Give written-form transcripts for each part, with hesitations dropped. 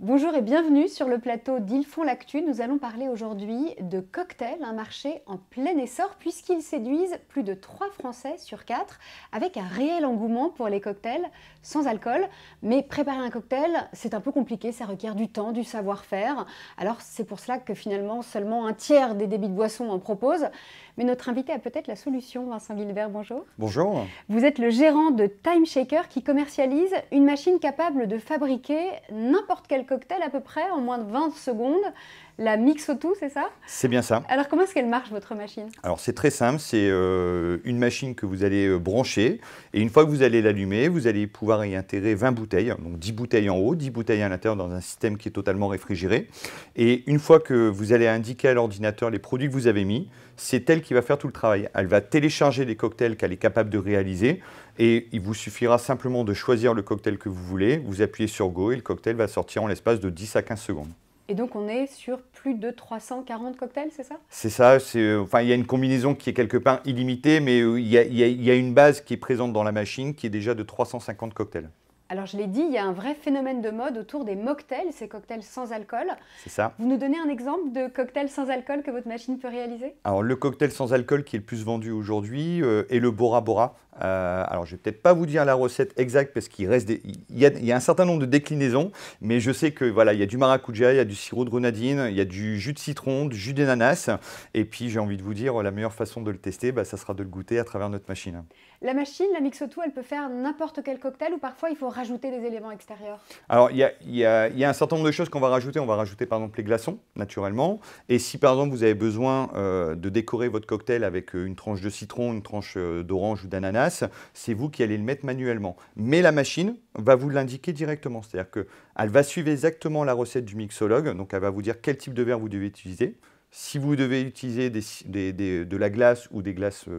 Bonjour et bienvenue sur le plateau d'Ils font l'actu. Nous allons parler aujourd'hui de cocktails, un marché en plein essor puisqu'ils séduisent plus de 3 Français sur 4 avec un réel engouement pour les cocktails sans alcool. Mais préparer un cocktail, c'est un peu compliqué, ça requiert du temps, du savoir-faire. Alors c'est pour cela que finalement seulement un tiers des débits de boissons en proposent. Mais notre invité a peut-être la solution, Vincent Guilbert, bonjour. Bonjour. Vous êtes le gérant de Time Shaker qui commercialise une machine capable de fabriquer n'importe quel cocktail à peu près en moins de 20 secondes. La Mixo2, c'est ça? C'est bien ça. Alors comment est-ce qu'elle marche votre machine? Alors c'est très simple, c'est une machine que vous allez brancher et une fois que vous allez l'allumer, vous allez pouvoir y intégrer 20 bouteilles, donc 10 bouteilles en haut, 10 bouteilles à l'intérieur dans un système qui est totalement réfrigéré. Et une fois que vous allez indiquer à l'ordinateur les produits que vous avez mis, c'est elle qui va faire tout le travail. Elle va télécharger les cocktails qu'elle est capable de réaliser et il vous suffira simplement de choisir le cocktail que vous voulez, vous appuyez sur Go et le cocktail va sortir en l'espace de 10 à 15 secondes. Et donc on est sur plus de 340 cocktails, c'est ça? C'est ça, enfin, il y a une combinaison qui est quelque part illimitée, mais il y a une base qui est présente dans la machine qui est déjà de 350 cocktails. Alors je l'ai dit, il y a un vrai phénomène de mode autour des mocktails, ces cocktails sans alcool. C'est ça. Vous nous donnez un exemple de cocktail sans alcool que votre machine peut réaliser? Alors le cocktail sans alcool qui est le plus vendu aujourd'hui est le Bora Bora. Alors je ne vais peut-être pas vous dire la recette exacte parce qu'il reste il y a un certain nombre de déclinaisons, mais je sais que voilà, il y a du maracuja, il y a du sirop de grenadine, il y a du jus de citron, du jus d'ananas, et puis j'ai envie de vous dire la meilleure façon de le tester, ça sera de le goûter à travers notre machine. La machine, la Mixo2, elle peut faire n'importe quel cocktail ou parfois il faut rajouter des éléments extérieurs? Alors, il y a un certain nombre de choses qu'on va rajouter. On va rajouter par exemple les glaçons, naturellement. Et si par exemple vous avez besoin de décorer votre cocktail avec une tranche de citron, une tranche d'orange ou d'ananas, c'est vous qui allez le mettre manuellement. Mais la machine va vous l'indiquer directement. C'est-à-dire qu'elle va suivre exactement la recette du mixologue. Donc, elle va vous dire quel type de verre vous devez utiliser. Si vous devez utiliser de la glace ou de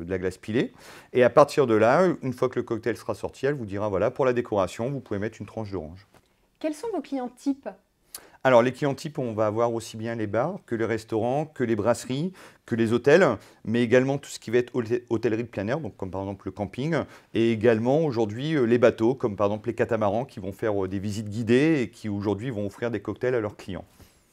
la glace pilée. Et à partir de là, une fois que le cocktail sera sorti, elle vous dira, voilà, pour la décoration, vous pouvez mettre une tranche d'orange. Quels sont vos clients types? Alors, les clients types, on va avoir aussi bien les bars que les restaurants, que les brasseries, que les hôtels, mais également tout ce qui va être hôtellerie de plein air, donc comme par exemple le camping, et également aujourd'hui les bateaux, comme par exemple les catamarans qui vont faire des visites guidées et qui aujourd'hui vont offrir des cocktails à leurs clients.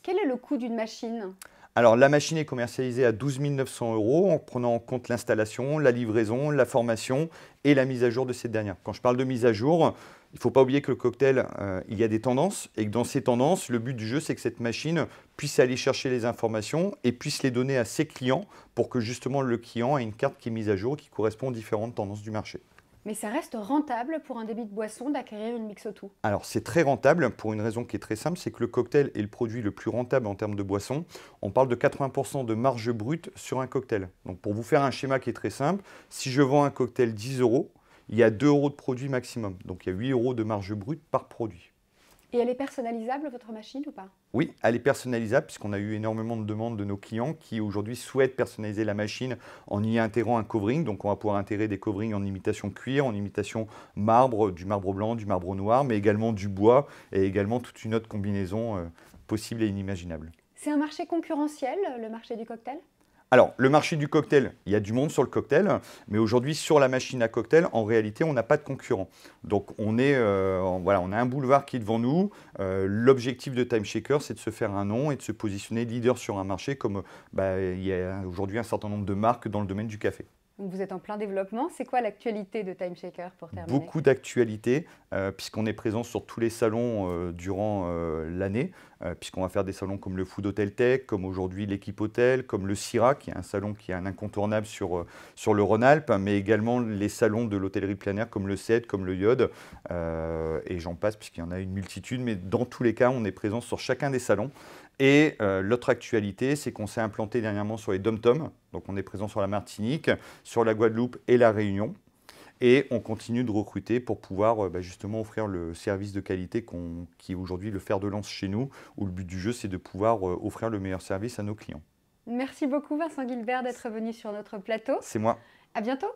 Quel est le coût d'une machine? Alors, la machine est commercialisée à 12 900 € en prenant en compte l'installation, la livraison, la formation et la mise à jour de cette dernière. Quand je parle de mise à jour, il ne faut pas oublier que le cocktail, il y a des tendances et que dans ces tendances, le but du jeu, c'est que cette machine puisse aller chercher les informations et puisse les donner à ses clients pour que justement le client ait une carte qui est mise à jour qui correspond aux différentes tendances du marché. Mais ça reste rentable pour un débit de boisson d'acquérir une Mixo2? Alors c'est très rentable pour une raison qui est très simple, c'est que le cocktail est le produit le plus rentable en termes de boisson. On parle de 80% de marge brute sur un cocktail. Donc pour vous faire un schéma qui est très simple, si je vends un cocktail 10 €, il y a 2 € de produit maximum. Donc il y a 8 € de marge brute par produit. Et elle est personnalisable, votre machine, ou pas? Oui, elle est personnalisable puisqu'on a eu énormément de demandes de nos clients qui aujourd'hui souhaitent personnaliser la machine en y intégrant un covering. Donc on va pouvoir intégrer des coverings en imitation cuir, en imitation marbre, du marbre blanc, du marbre noir, mais également du bois et également toute une autre combinaison possible et inimaginable. C'est un marché concurrentiel, le marché du cocktail? Alors, le marché du cocktail, il y a du monde sur le cocktail, mais aujourd'hui, sur la machine à cocktail, en réalité, on n'a pas de concurrent. Donc, voilà, on a un boulevard qui est devant nous. L'objectif de Time Shaker, c'est de se faire un nom et de se positionner leader sur un marché comme il y a aujourd'hui un certain nombre de marques dans le domaine du café. Donc vous êtes en plein développement. C'est quoi l'actualité de Time Shaker pour terminer? Beaucoup d'actualités, puisqu'on est présent sur tous les salons durant l'année, puisqu'on va faire des salons comme le Food Hotel Tech, comme aujourd'hui l'équipe Hôtel, comme le CIRA, qui est un salon qui est un incontournable sur le Rhône-Alpes, mais également les salons de l'hôtellerie plein air comme le CED, comme le Yod, et j'en passe, puisqu'il y en a une multitude, mais dans tous les cas, on est présent sur chacun des salons. Et l'autre actualité, c'est qu'on s'est implanté dernièrement sur les DOM-TOM, donc on est présent sur la Martinique, sur la Guadeloupe et la Réunion. Et on continue de recruter pour pouvoir justement offrir le service de qualité qui est aujourd'hui le fer de lance chez nous, où le but du jeu, c'est de pouvoir offrir le meilleur service à nos clients. Merci beaucoup Vincent Guilbert d'être venu sur notre plateau. C'est moi. À bientôt.